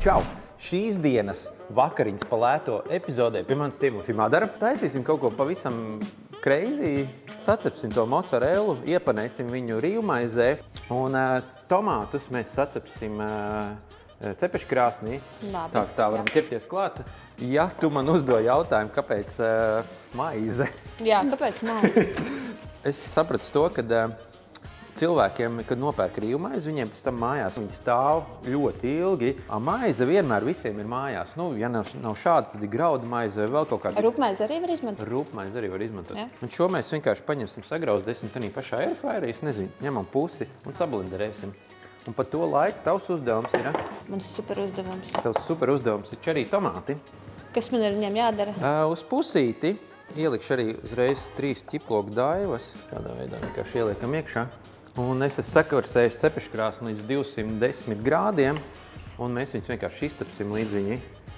Čau! Šīs dienas vakariņas pa lēto epizodē pie manis ciemos ir Madara. Taisīsim kaut ko pavisam crazy. Sacepsim to mozzarellu, iepanēsim viņu rīvmaizē un tomātus mēs sacepsim cepeškrāsnī. Tā varam ķerties klāt. Ja tu man uzdod jautājumu, kāpēc maize? Jā, kāpēc maize? Es sapratu to, ka cilvēkiem, kad nopērk rīvmaizi, viņiem pēc tam mājās viņi stāv ļoti ilgi. Maize vienmēr visiem ir mājās. Nu, ja nav šāda, tad ir graudu maize vai vēl kaut kāda. Rupmaize arī var izmantot? Rupmaize arī var izmantot. Ja. Un šo mēs vienkārši paņemsim, sagrauzdēsim tādā pašā airfryerī, es nezinu, ņemam pusi un sablenderēsim. Un par to laiku tavs uzdevums ir... Mans super uzdevums. Tavs super uzdevums ir čerī tomāti. Kas man ar viņiem jādara? Uz pusīti ielikšu arī uzreiz 3 ķiploku daivas. Šādā veidā vienkārši ieliekam iekšā. Un es esmu sakarsējis cepeškrāsni līdz 210 grādiem, un mēs viņus vienkārši iztepsim līdz viņi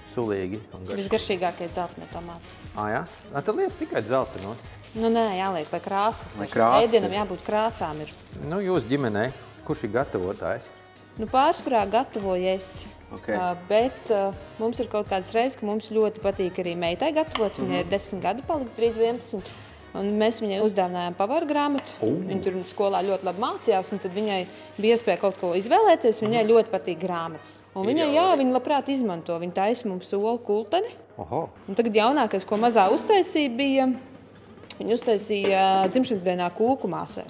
sulīgi un garši. Visgaršīgākie dzeltenie tomāti. Jā? Tad liec tikai dzeltenos. Nu, nē, jāliek, lai krāsas. Ēdienam jābūt krāsām ir. Nu, jūs ģimenei, kurš ir gatavotājs? Nu, pārsvarā gatavoju es. Okay. Bet mums ir kaut kādas reizes, ka mums ļoti patīk arī meitai gatavot. Viņai ir 10 gadi, paliks drīz 11. Un mēs viņai uzdāvinājām pavaru grāmatu. Viņa tur skolā ļoti labi mācījās, un tad viņai bija iespēja kaut ko izvēlēties. Viņai ļoti patīk grāmatas. Un viņai, viņa labprāt izmanto. Viņa taisa mums olu kulteni. Oho. Un tagad jaunākais, ko mazā uztaisīja, bija... Viņa uztaisīja dzimšanas dienā kūku māsai.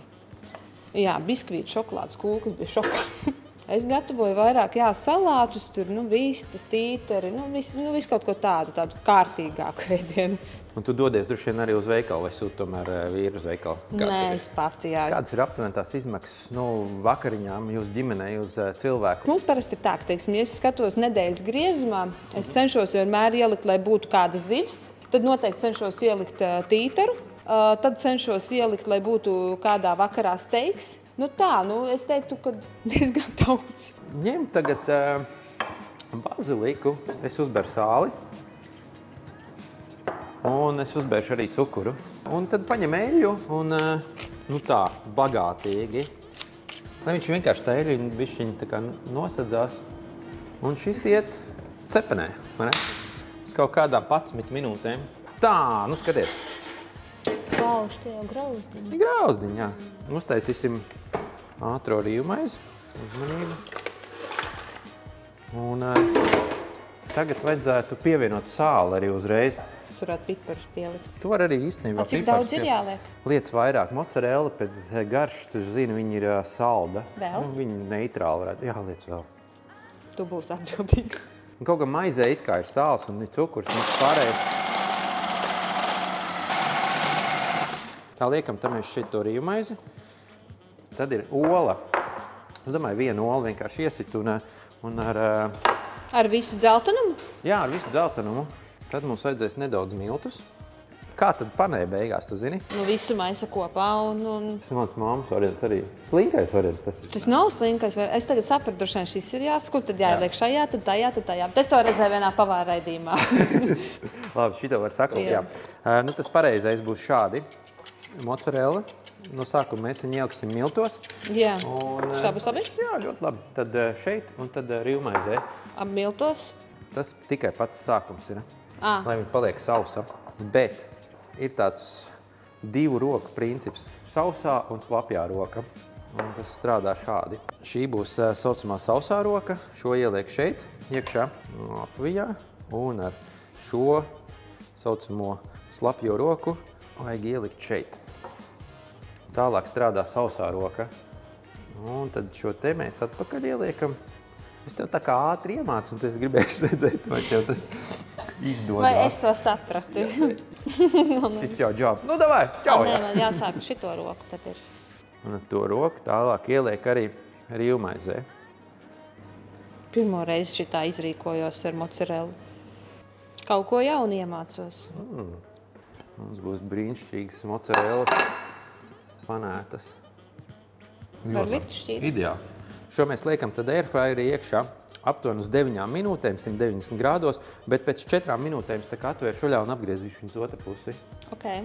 Jā, biskvīti, šokolādes kūkas bija šokā. Es gatavoju vairāk, salātus, tur, vistas, tīteri, visu kaut ko tādu kārtīgāku ēdienu. Un tu dodies droši vien arī uz veikalu, vai sūti tomēr vīru uz veikalu? Nē, es pati, jā. Kādas ir aptuveni tās izmaksas vakariņām, jūs ģimenei, uz cilvēku? Mums parasti ir tā, ka, teiksim, ja es skatos nedēļas griezumā, es cenšos vienmēr ielikt, lai būtu kāda zivs, tad noteikti cenšos ielikt tīteru, tad cenšos ielikt, lai būtu kādā vakarā steiks. Es teiktu, ka diezgan daudz. Ņem tagad baziliku, es uzberu sāli. Un es uzbēršu arī cukuru. Un tad paņem eļļu un tā, bagātīgi. Lai viņš vienkārši tā eļļu bišķiņi tā kā nosadzās. Un šis iet cepenē, vai ne? Uz kaut kādām 11 minūtēm. Tā, skaties. Pauš, tie jau grauzdiņi. Grauzdiņi, jā. Uztaisīsim ātro rīvmaizi. Uzmanību. Un tagad vajadzētu pievienot sāli arī uzreiz. Varētu piparus pielikt. Tu var arī īstenībā cik daudz ir jāliek? Liec vairāk. Mozzarella pēc garšas, tu zini, viņi ir salda. Vēl? Viņi neitrāli varētu. Jā, liec vēl. Tu būsi atbildīgs. Un kaut kā maizē it kā ir sāls un ir cukurs un pārējais. Tā liekam, tam mēs šeit to rīvmaizi. Tad ir ola. Es domāju, vienu olu vienkārši iesit un ar... Ar visu dzeltenumu? Jā, ar visu dzeltenumu. Tad mums vajadzēs nedaudz miltus. Kā tad panē beigās, tu zini? Visu maisa kopā un... Tas ir mans mammas variants arī. Slinkais variants. Tas nav slinkais variants. Es tagad sapratu, droši vien šis ir jāskur, tad jāieliek šajā, tad tajā, tad tajā. Es to redzēju vienā pavāra raidījumā. Labi, šito var sakot, jā. Tas pareizais būs šādi. Mozzarella. No sākuma mēs viņu ieliksim miltos. Jā. Šā būs labi? Jā, ļoti labi. Tad šeit un tad rīvmaizē. Ap miltos? Tas tikai pats sākums ir. Lai viņi paliek sausa. Bet ir tāds 2 roku princips. Sausā un slapjā roka. Un tas strādā šādi. Šī būs saucamā sausā roka. Šo ieliek šeit, iekšā apvijā. Un ar šo saucamo slapjo roku vajag ielikt šeit. Tālāk strādā sausā roka. Un tad šo te mēs atpakaļ ieliekam. Es tev tā kā ātri iemācu, un es gribēšu redzēt, vai tev tas izdodās. Vai es to sapratu? It's your job. Nu, davai, čau! Nē, man jāsāk šito roku tad ir. Un ar to roku tālāk ieliek arī rīvmaizē. Pirmo reizi šitā izrīkojos ar mozzarellu. Kaut ko jaunu iemācos. Mums būs brīnišķīgas mozzarellas panētas. Var likt šķīt? Ideāli. Šo mēs liekam tad airfryerī iekšā aptuveni uz 9 minūtēm, 190 grādos, bet pēc 4 minūtēm tā kā atvēršu šuļā un apgriezīšu viņus otru pusi. Okay.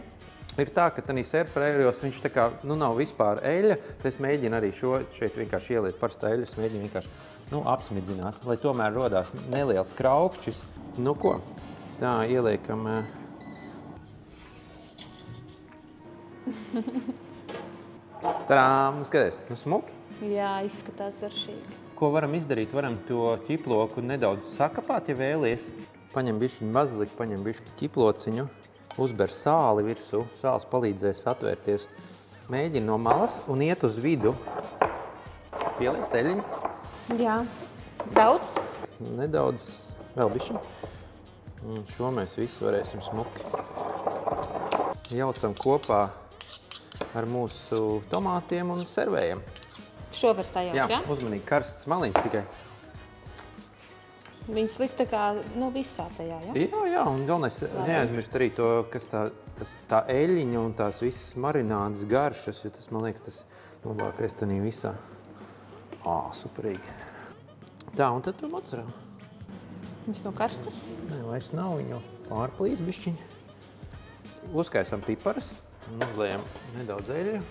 Ir tā, ka tanīs airfryeros viņš tā kā nav vispār eļļa, tad es mēģinu arī šo šeit vienkārši ieliet parastā eļļa, es mēģinu vienkārši apsmidzināt, lai tomēr rodās neliels kraukšķis. Nu ko, tā ieliekam... Tadām, skaties, smuki. Jā, izskatās garšīgi. Ko varam izdarīt? Varam to ķiploku nedaudz sakapāt, ja vēlies. Paņem bišķiņu baziliku, paņem bišķi ķiplociņu, uzber sāli virsū, sāls palīdzēs atvērties. Mēģini no malas un iet uz vidu. Pieliek eļļiņu. Jā. Daudz? Nedaudz, vēl bišķiņu. Un šo mēs visu varēsim smuki. Jaucam kopā ar mūsu tomātiem un servējam. Šo var sajaukt, jā? Jā, uzmanīgi karsts maliņš tikai. Viņas likt tā kā, visā tajā, jā? Jā, un galvenais neaizmirst arī to, kas tā eļļiņa un tās visas marinādas garšas, jo tas, man liekas, tas labākais tanī visā. Superīgi. Tā, un tad to mozzarella. Viņas nav karstas? Nē, vairs nav, viņu pārplīs bišķiņi. Uzkaisam piparas un uzliejam nedaudz eļļu.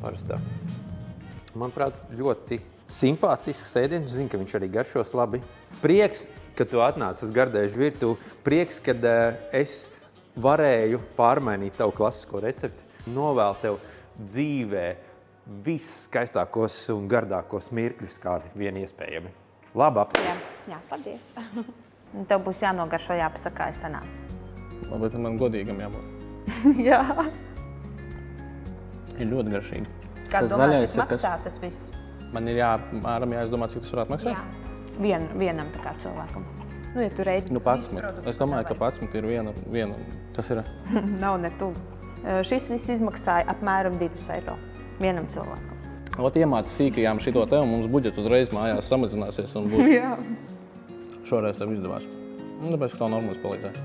Parastā. Manuprāt, ļoti simpātisks ēdiens. Zinu, ka viņš arī garšos labi. Prieks, ka tu atnāc uz Gardēžu virtuvi. Prieks, kad es varēju pārmainīt tavu klasisko recepti. Novēlu tev dzīvē viss skaistākos un gardākos mirkļus, kādi vien iespējami. Labi apsveic! Jā, paldies! Tev būs jānogaršo, jāpasaka, kā es sanācu. Labi, tad man godīgam jābūt. Jā. Ir ļoti garšīgi. Kā domā, cik maksā tas viss? Man ir jāizdomā, cik tas varētu maksāt? Jā. Vienam tā kā cilvēkam. Ja tu reidi 11. Es domāju, ka 11 ir viena. Tas ir? Nav ne tuvu. Šis viss izmaksāja apmēram 2 eiro vienam cilvēkam. Iemāc sīkajām šito te, un mums budžets uzreiz mājās samazināsies un būs. Jā. Šoreiz tev izdevās. Tāpēc kā normāls palīdzēs.